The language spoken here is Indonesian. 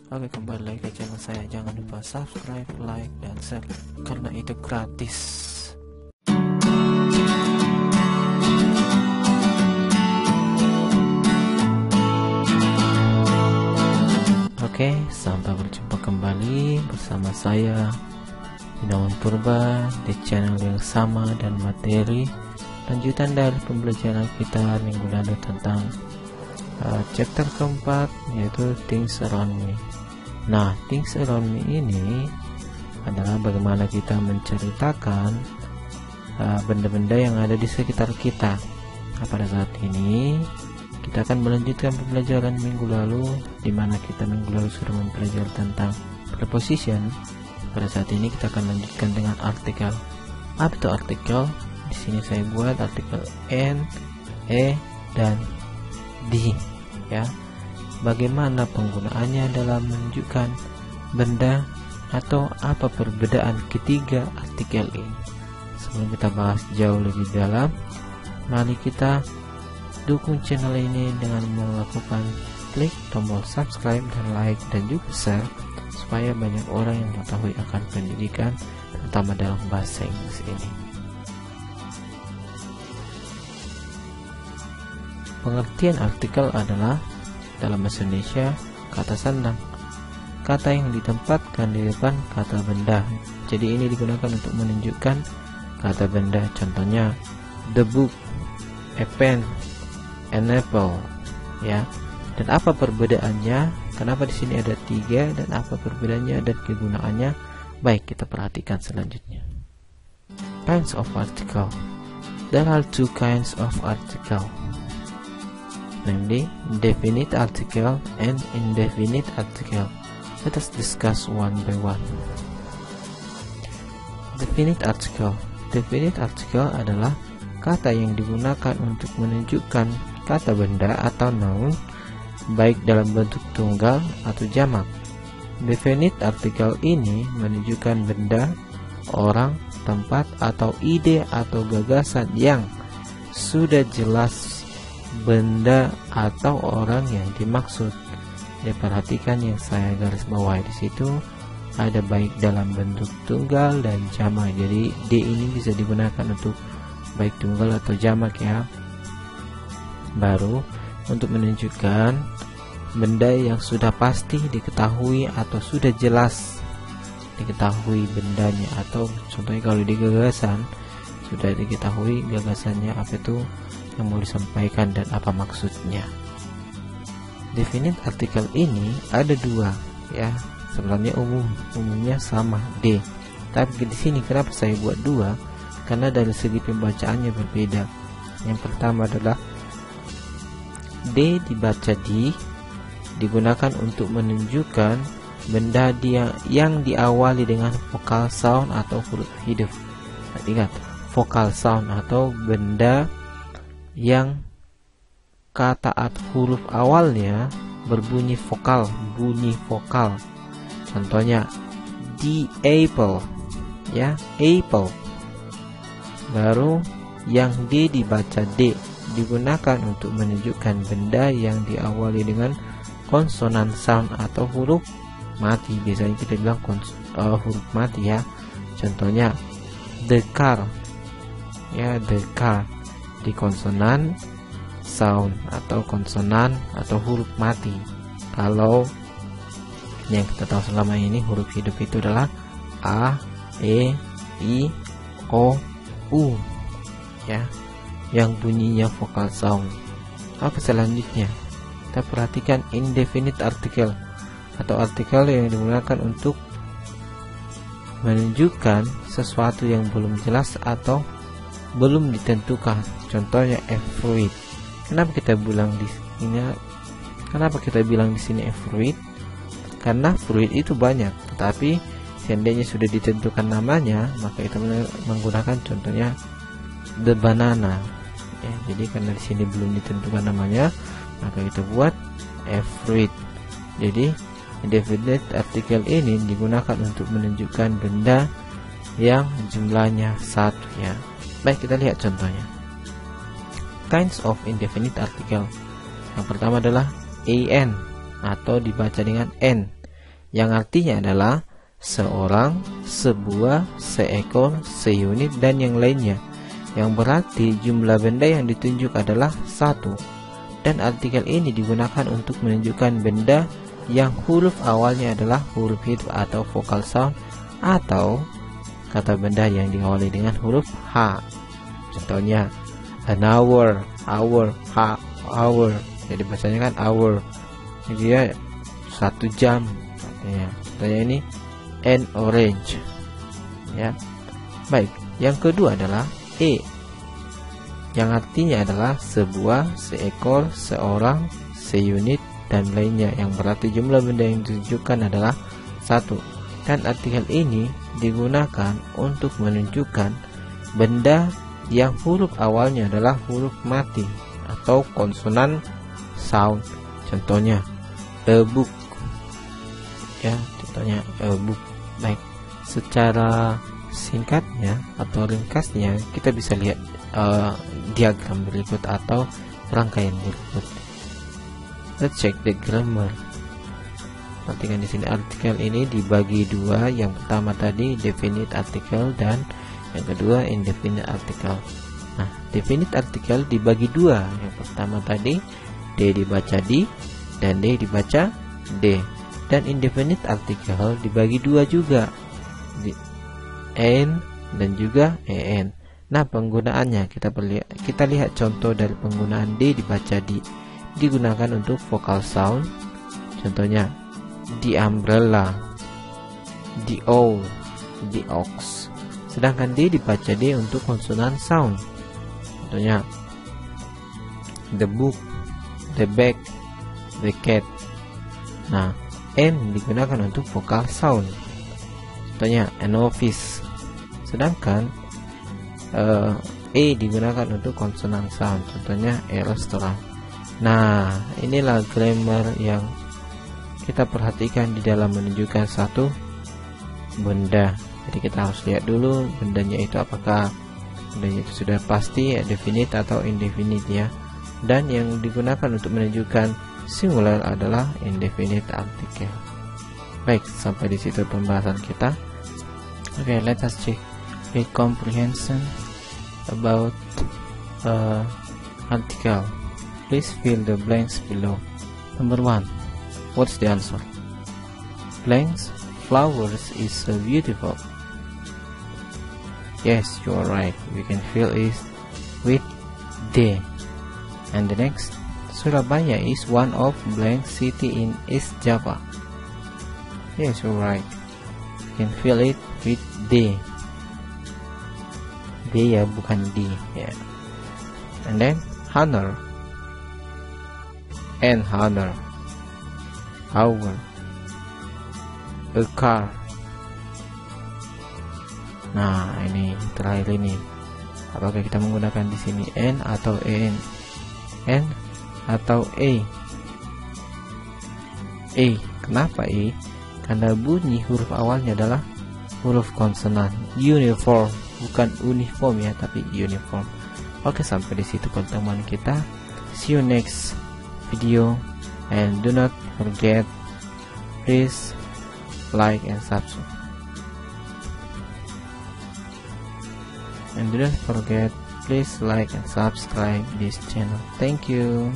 Oke, kembali lagi ke channel saya. Jangan lupa subscribe, like, dan share karena itu gratis. Oke, sampai berjumpa kembali bersama saya Gunawan Purba di channel yang sama dan materi lanjutan dari pembelajaran kita minggu lalu tentang chapter keempat, yaitu Things Around Me. Nah, Things Around Me ini adalah bagaimana kita menceritakan benda-benda yang ada di sekitar kita. Nah, pada saat ini kita akan melanjutkan pembelajaran minggu lalu, di mana kita minggu lalu sudah mempelajari tentang preposition. Pada saat ini kita akan lanjutkan dengan artikel. Apa itu artikel? Di sini saya buat artikel N, E, dan D, ya. Bagaimana penggunaannya dalam menunjukkan benda atau apa perbedaan ketiga artikel ini. Sebelum kita bahas jauh lebih dalam, mari kita dukung channel ini dengan melakukan klik tombol subscribe dan like dan juga share, supaya banyak orang yang mengetahui akan pendidikan, terutama dalam bahasa Inggris ini. Pengertian artikel adalah dalam bahasa Indonesia kata sandang, kata yang ditempatkan di depan kata benda. Jadi ini digunakan untuk menunjukkan kata benda. Contohnya the book, a pen, an apple, ya. Dan apa perbedaannya? Kenapa di sini ada 3 dan apa perbedaannya dan kegunaannya? Baik, kita perhatikan selanjutnya. Kinds of article. There are 2 kinds of article, namely definite article and indefinite article. Let us discuss one by one. Definite article. Definite article adalah kata yang digunakan untuk menunjukkan kata benda atau noun, baik dalam bentuk tunggal atau jamak. Definite article ini menunjukkan benda, orang, tempat, atau ide atau gagasan yang sudah jelas benda atau orang yang dimaksud. Diperhatikan yang saya garis bawahi di situ, ada baik dalam bentuk tunggal dan jamak. Jadi D ini bisa digunakan untuk baik tunggal atau jamak, ya. Baru untuk menunjukkan benda yang sudah pasti diketahui atau sudah jelas diketahui bendanya, atau contohnya kalau di gagasan sudah diketahui gagasannya apa itu yang mau disampaikan dan apa maksudnya. Definite artikel ini ada 2, ya. Sebenarnya umumnya sama D, tapi di sini kenapa saya buat 2? Karena dari segi pembacaannya berbeda. Yang pertama adalah D dibaca D, digunakan untuk menunjukkan benda yang diawali dengan vokal sound atau huruf hidup. Ingat, vokal sound atau benda yang kata atau huruf awalnya berbunyi vokal, bunyi vokal. Contohnya the apple, ya, apple. Baru yang D dibaca D, digunakan untuk menunjukkan benda yang diawali dengan konsonan sound atau huruf mati. Biasanya kita bilang huruf mati, ya. Contohnya the car, ya, the car di konsonan sound atau konsonan atau huruf mati. Kalau yang kita tahu selama ini huruf hidup itu adalah A, E, I, O, U, ya, yang bunyinya vokal sound. Apa selanjutnya? Kita perhatikan indefinite article atau artikel yang digunakan untuk menunjukkan sesuatu yang belum jelas atau belum ditentukan. Contohnya a fruit. Kenapa kita bilang di sini a fruit? Karena fruit itu banyak, tetapi seandainya sudah ditentukan namanya, maka kita menggunakan contohnya the banana. Ya, jadi karena di sini belum ditentukan namanya, maka kita buat a fruit. Jadi indefinite article ini digunakan untuk menunjukkan benda yang jumlahnya 1, ya. Baik, kita lihat contohnya. Kinds of indefinite article. Yang pertama adalah an atau dibaca dengan n. yang artinya adalah seorang, sebuah, seekor, seunit, dan yang lainnya, yang berarti jumlah benda yang ditunjuk adalah satu. Dan artikel ini digunakan untuk menunjukkan benda yang huruf awalnya adalah huruf hidup atau vokal sound, atau kata benda yang diawali dengan huruf H. Contohnya an hour, hour, hour. Jadi bacanya kan hour. Jadi ya 1 jam. Contohnya ini an orange. Ya. Baik, yang kedua adalah E, yang artinya adalah sebuah, seekor, seorang, seunit, dan lainnya, yang berarti jumlah benda yang ditunjukkan adalah satu. Dan artikel ini digunakan untuk menunjukkan benda yang huruf awalnya adalah huruf mati atau konsonan sound. Contohnya a book. Ya, contohnya a book. Baik, secara singkatnya atau ringkasnya kita bisa lihat diagram berikut atau rangkaian berikut. Let's check the grammar. Perhatikan di sini artikel ini dibagi dua. Yang pertama tadi definite article dan yang kedua indefinite article. Nah, definite article dibagi dua. Yang pertama tadi D dibaca di dan D dibaca D. Dan indefinite article dibagi dua juga, n dan juga en. Nah, penggunaannya kita lihat contoh dari penggunaan D dibaca di, digunakan untuk vokal sound. Contohnya the umbrella, the owl, the ox. Sedangkan D dibaca D untuk konsonan sound. Contohnya the book, the bag, the cat. Nah, N digunakan untuk vokal sound. Contohnya an office. Sedangkan E digunakan untuk konsonan sound. Contohnya a restaurant. Nah, inilah grammar yang kita perhatikan di dalam menunjukkan satu benda. Jadi kita harus lihat dulu bendanya itu apakah bendanya itu sudah pasti definite atau indefinite ya. Dan yang digunakan untuk menunjukkan singular adalah indefinite article. Baik, sampai di situ pembahasan kita. Okay, let us check the comprehension about article. Please fill the blanks below. Number 1. What's the answer? Blanks. Flowers is so beautiful. Yes, you are right. We can fill it with D. And the next, Surabaya is one of blank city in East Java. Yes, you are right. We can fill it with D. D ya, bukan D ya. And then honor. And honor. Hour. A car. Nah, ini terakhir ini. Apakah kita menggunakan di sini N atau en? N atau E? E. Kenapa E? Karena bunyi huruf awalnya adalah huruf konsonan. Uniform, bukan uniform ya, tapi uniform. Oke, sampai di situ pertemuan kita. See you next video, and do not forget, please like and subscribe. And do not forget, please like and subscribe this channel. Thank you.